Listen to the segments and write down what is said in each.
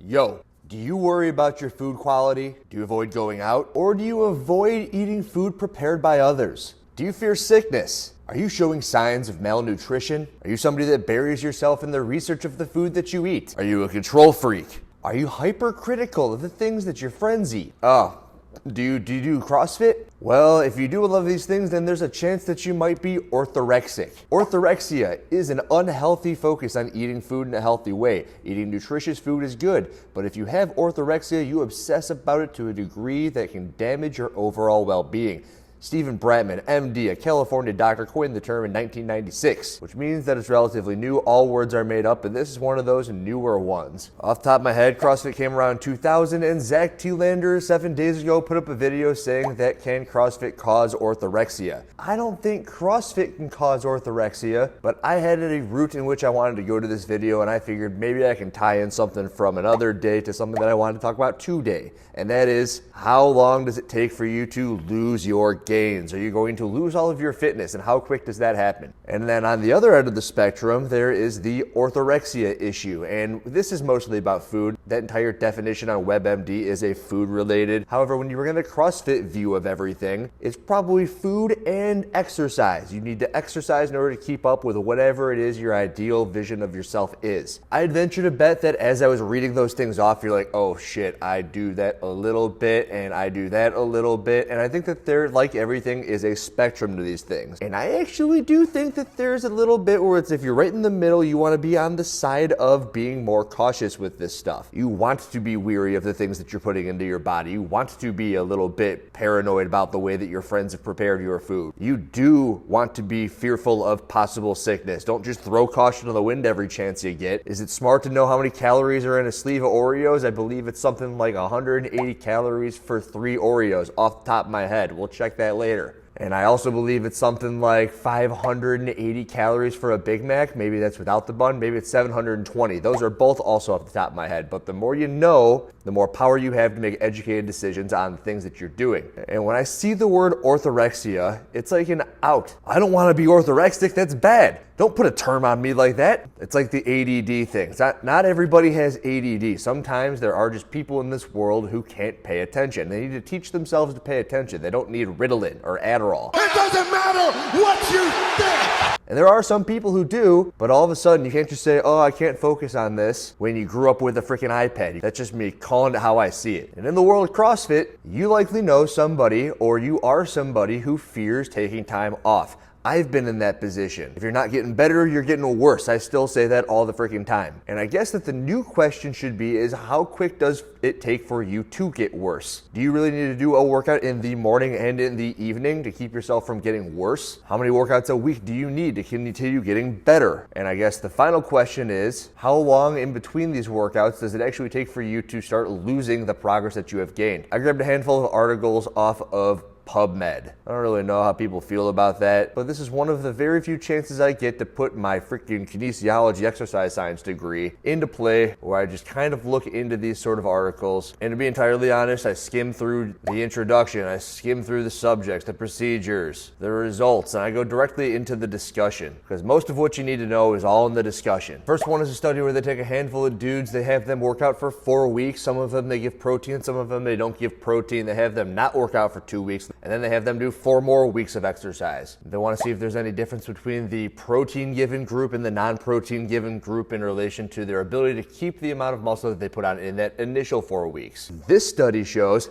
Yo, do you worry about your food quality? Do you avoid going out? Or do you avoid eating food prepared by others? Do you fear sickness? Are you showing signs of malnutrition? Are you somebody that buries yourself in the research of the food that you eat? Are you a control freak? Are you hypercritical of the things that your friends eat? Do you do CrossFit? Well, if you do all of these things, then there's a chance that you might be orthorexic. Orthorexia is an unhealthy focus on eating food in a healthy way. Eating nutritious food is good, but if you have orthorexia, you obsess about it to a degree that can damage your overall well-being. Stephen Bratman, MD, a California doctor, coined the term in 1996, which means that it's relatively new. All words are made up, and this is one of those newer ones. Off the top of my head, CrossFit came around 2000, and Zach Tealander 7 days ago put up a video saying that can CrossFit cause orthorexia? I don't think CrossFit can cause orthorexia, but I had a route in which I wanted to go to this video, and I figured maybe I can tie in something from another day to something that I wanted to talk about today, and that is, how long does it take for you to lose your gains? Are you going to lose all of your fitness, and how quick does that happen? And then on the other end of the spectrum, there is the orthorexia issue, and this is mostly about food. That entire definition on WebMD is a food related. However, when you bring in the CrossFit view of everything, it's probably food and exercise. You need to exercise in order to keep up with whatever it is your ideal vision of yourself is. I'd venture to bet that as I was reading those things off, you're like, oh shit, I do that a little bit, and I do that a little bit, and I think that they're like everything is a spectrum to these things. And I actually do think that there's a little bit where it's, if you're right in the middle, you want to be on the side of being more cautious with this stuff. You want to be weary of the things that you're putting into your body. You want to be a little bit paranoid about the way that your friends have prepared your food. You do want to be fearful of possible sickness. Don't just throw caution to the wind every chance you get. Is it smart to know how many calories are in a sleeve of Oreos? I believe it's something like 180 calories for 3 Oreos off the top of my head. We'll check that later. And I also believe it's something like 580 calories for a Big Mac. Maybe that's without the bun. Maybe it's 720. Those are both also off the top of my head. But the more you know, the more power you have to make educated decisions on the things that you're doing. And when I see the word orthorexia, it's like an out. I don't want to be orthorexic. That's bad. Don't put a term on me like that. It's like the ADD thing. Not everybody has ADD. Sometimes there are just people in this world who can't pay attention. They need to teach themselves to pay attention. They don't need Ritalin or Adderall. It doesn't matter what you think. And there are some people who do, but all of a sudden you can't just say, oh, I can't focus on this when you grew up with a freaking iPad. That's just me calling it how I see it. And in the world of CrossFit, you likely know somebody, or you are somebody who fears taking time off. I've been in that position. If you're not getting better, you're getting worse. I still say that all the freaking time. And I guess that the new question should be is, how quick does it take for you to get worse? Do you really need to do a workout in the morning and in the evening to keep yourself from getting worse? How many workouts a week do you need to continue getting better? And I guess the final question is, how long in between these workouts does it actually take for you to start losing the progress that you have gained? I grabbed a handful of articles off of PubMed. I don't really know how people feel about that, but this is one of the very few chances I get to put my freaking kinesiology exercise science degree into play, where I just kind of look into these sort of articles. And to be entirely honest, I skim through the introduction, I skim through the subjects, the procedures, the results, and I go directly into the discussion, because most of what you need to know is all in the discussion. First one is a study where they take a handful of dudes, they have them work out for 4 weeks. Some of them they give protein, some of them they don't give protein. They have them not work out for 2 weeks, and then they have them do 4 more weeks of exercise. They want to see if there's any difference between the protein given group and the non-protein given group in relation to their ability to keep the amount of muscle that they put on in that initial 4 weeks. This study shows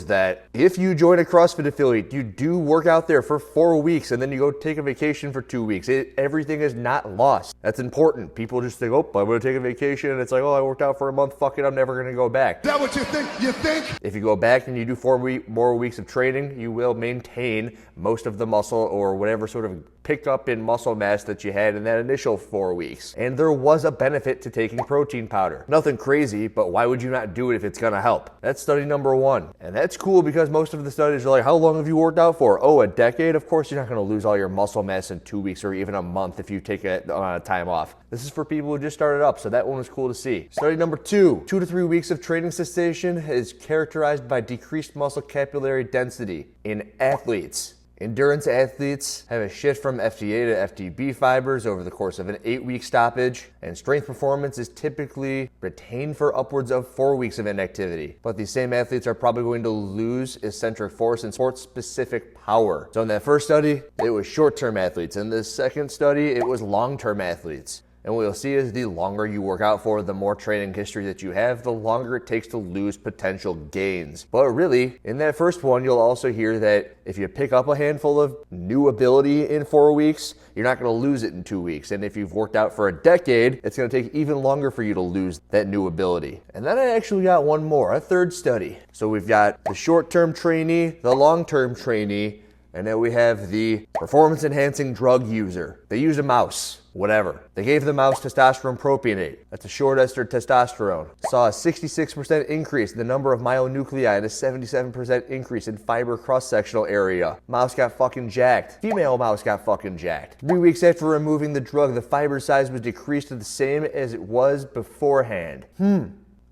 that if you join a CrossFit affiliate, you do work out there for 4 weeks and then you go take a vacation for 2 weeks. Everything is not lost. That's important. People just think, oh, I'm going to take a vacation, and it's like, oh, I worked out for a month, fuck it, I'm never going to go back. Is that what you think? You think? If you go back and you do 4 more weeks of training, you will maintain most of the muscle or whatever sort of pick up in muscle mass that you had in that initial 4 weeks. And there was a benefit to taking protein powder. Nothing crazy, but why would you not do it if it's gonna help? That's study number 1. And that's cool because most of the studies are like, how long have you worked out for? Oh, a decade? Of course you're not gonna lose all your muscle mass in 2 weeks or even a month if you take a time off. This is for people who just started up, so that one was cool to see. Study number 2, 2 to 3 weeks of training cessation is characterized by decreased muscle capillary density in athletes. Endurance athletes have a shift from FDA to FTB fibers over the course of an 8-week stoppage, and strength performance is typically retained for upwards of 4 weeks of inactivity. But these same athletes are probably going to lose eccentric force and sport-specific power. So in that first study, it was short-term athletes. In this second study, it was long-term athletes. And what you'll see is the longer you work out for, the more training history that you have, the longer it takes to lose potential gains. But really, in that first one, you'll also hear that if you pick up a handful of new ability in 4 weeks, you're not going to lose it in 2 weeks. And if you've worked out for a decade, it's going to take even longer for you to lose that new ability. And then I actually got one more, a third study. So we've got the short-term trainee, the long-term trainee, and then we have the performance-enhancing drug user. They used a mouse, whatever. They gave the mouse testosterone propionate. That's a short ester testosterone. Saw a 66% increase in the number of myonuclei and a 77% increase in fiber cross-sectional area. Mouse got fucking jacked. Female mouse got fucking jacked. 3 weeks after removing the drug, the fiber size was decreased to the same as it was beforehand.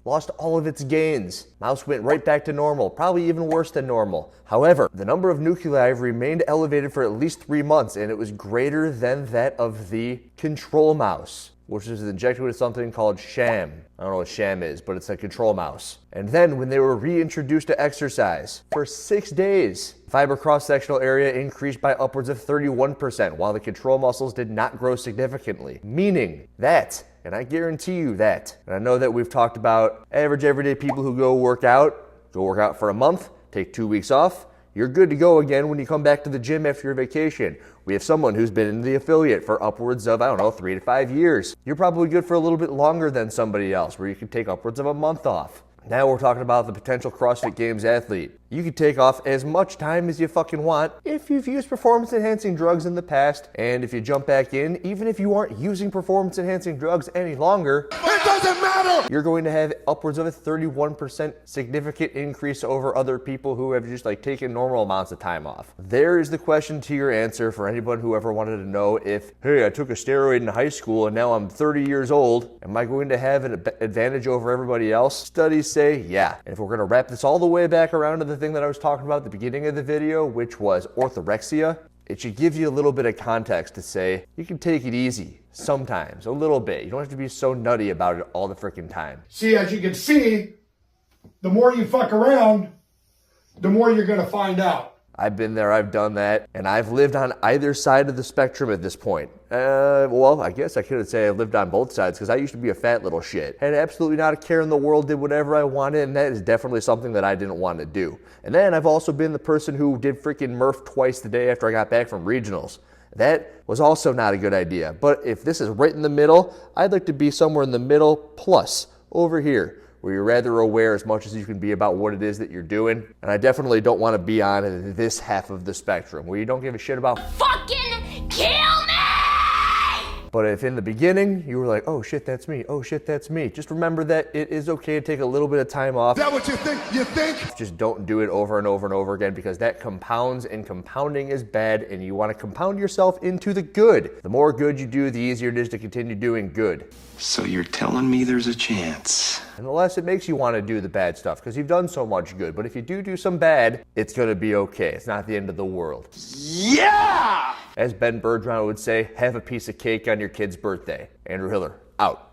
Lost all of its gains. Mouse went right back to normal, probably even worse than normal. However, the number of nuclei remained elevated for at least 3 months, and it was greater than that of the control mouse, which is injected with something called sham. I don't know what sham is, but it's a control mouse. And then when they were reintroduced to exercise, for 6 days, fiber cross-sectional area increased by upwards of 31%, while the control muscles did not grow significantly. Meaning that, and I guarantee you that, and I know that we've talked about average everyday people who go work out for a month, take 2 weeks off, you're good to go again when you come back to the gym after your vacation. We have someone who's been in the affiliate for upwards of, 3 to 5 years. You're probably good for a little bit longer than somebody else, where you can take upwards of a month off. Now we're talking about the potential CrossFit Games athlete. You can take off as much time as you fucking want if you've used performance-enhancing drugs in the past, and if you jump back in, even if you aren't using performance-enhancing drugs any longer, It doesn't matter! you're going to have upwards of a 31% significant increase over other people who have just taken normal amounts of time off. There is the question to your answer for anyone who ever wanted to know if, hey, I took a steroid in high school and now I'm 30 years old. Am I going to have an advantage over everybody else? Studies say, yeah. And if we're going to wrap this all the way back around to the thing that I was talking about at the beginning of the video, which was orthorexia, it should give you a little bit of context to say you can take it easy sometimes, a little bit. You don't have to be so nutty about it all the freaking time. See, as you can see, the more you fuck around, the more you're going to find out. I've been there, I've done that, and I've lived on either side of the spectrum at this point. Well, I guess I could say I've lived on both sides, because I used to be a fat little shit. Had absolutely not a care in the world, did whatever I wanted, and that is definitely something that I didn't want to do. And then I've also been the person who did freaking Murph twice the day after I got back from regionals. That was also not a good idea. But if this is right in the middle, I'd like to be somewhere in the middle plus over here, where you're rather aware as much as you can be about what it is that you're doing. And I definitely don't want to be on this half of the spectrum, where you don't give a shit about fucking kill me! But if in the beginning you were like, oh shit, that's me, oh shit, that's me, just remember that it is okay to take a little bit of time off. Is that what you think? You think? Just don't do it over and over and over again, because that compounds, and compounding is bad, and you want to compound yourself into the good. The more good you do, the easier it is to continue doing good. So you're telling me there's a chance? And the less it makes you want to do the bad stuff, because you've done so much good. But if you do some bad, it's going to be okay. It's not the end of the world. Yeah! As Ben Bergeron would say, have a piece of cake on your kid's birthday. Andrew Hiller, out.